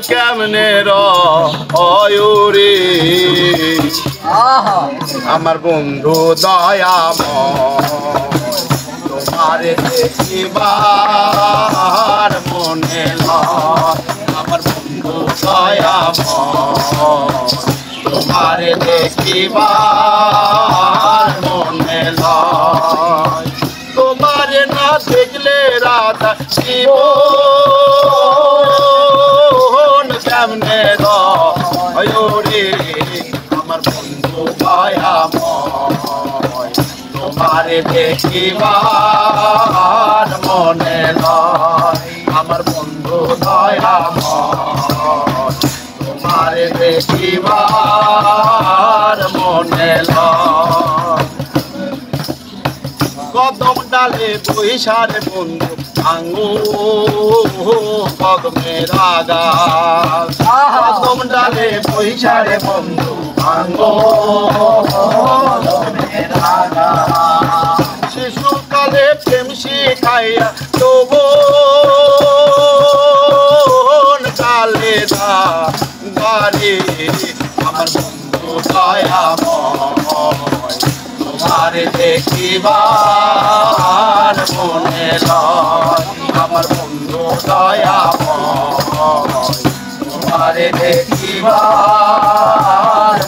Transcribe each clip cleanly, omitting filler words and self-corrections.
কেমনে রয়ুরি আমার বন্ধু দয়াময় তোমারে দেখিবার মনে লয় আমার বন্ধু দয়াময় তোমারে দেখিবার মনে লয় তোমারে না দেখলে রাধা জীবন কেমনে রয়ুরি আমার বন্ধু দয়াময় তোমারে দেখিবার মনে লয় আমার বন্ধু দয়াময় তোমারে দেখিবার মনে লয় কদম ডালে বৈশারে বন্ধু আঙ্গু কদমের আগাল কদম ডালে বৈশারে বন্ধু আঙ্গু কদমের আগাল শিশুকালে প্রেম শিখাইয়া তবু কালে গারে আমার বন্ধু দয়াময় তোমারে দেখিবার মনে লয় আমার বন্ধু দয়াময় তোমারে দেখিবার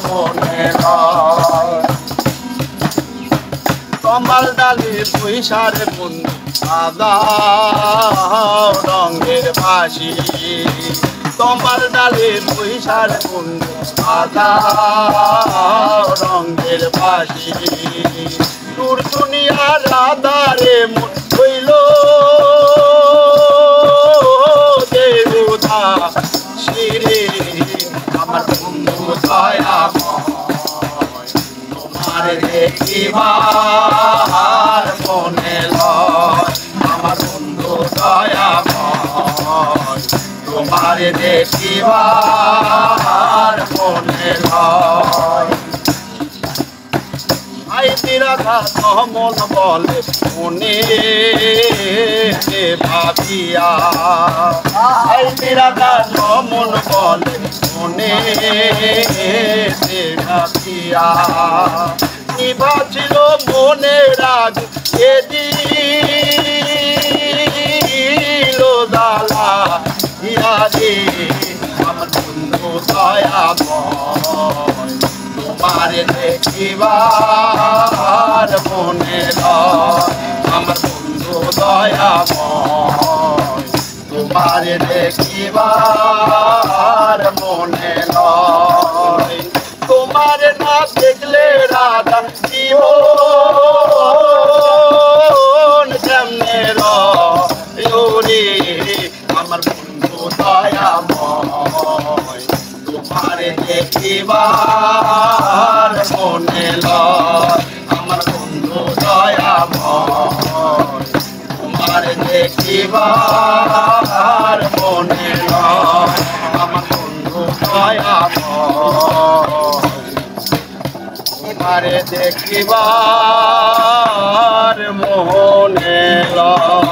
মনে লয় কমল ডালে বৈশারে বন্ধু সাদা রঙের বাসি কমল ডালে বৈশার বন্ধু সাদা রঙের বাসি দূর দুনিয়ার রাধারে মন হইল দেবতা শিরে আমার বন্ধু দয়াময় তোমারে দেখিবার মনে লয় আমার বন্ধু দয়াময় তোমারে দেখিবার মনে লয় আই বিরাধা কমল বলে মনে ভাবিয়া আই বিরাধা কমল বলে মনে ভাবিয়া নিভাছিল মনে রাগ এদিল দালা ইয়ারে আমার বন্ধু দয়াময় তোমারে দেখিবার মনে লয় আমার বন্ধু দয়াময় তোমারে দেখিবার মনে লয় তোমারে না দেখলে রাধা জীবন কেমনে রয়ুরি আমার বন্ধু দয়াময় তোমারে দেখিবার মনে লয় আমার বন্ধু দয়াময় তোমারে দেখিবার মনে লয় আমার বন্ধু দয়াময় তোমারে দেখিবার মনে লয়।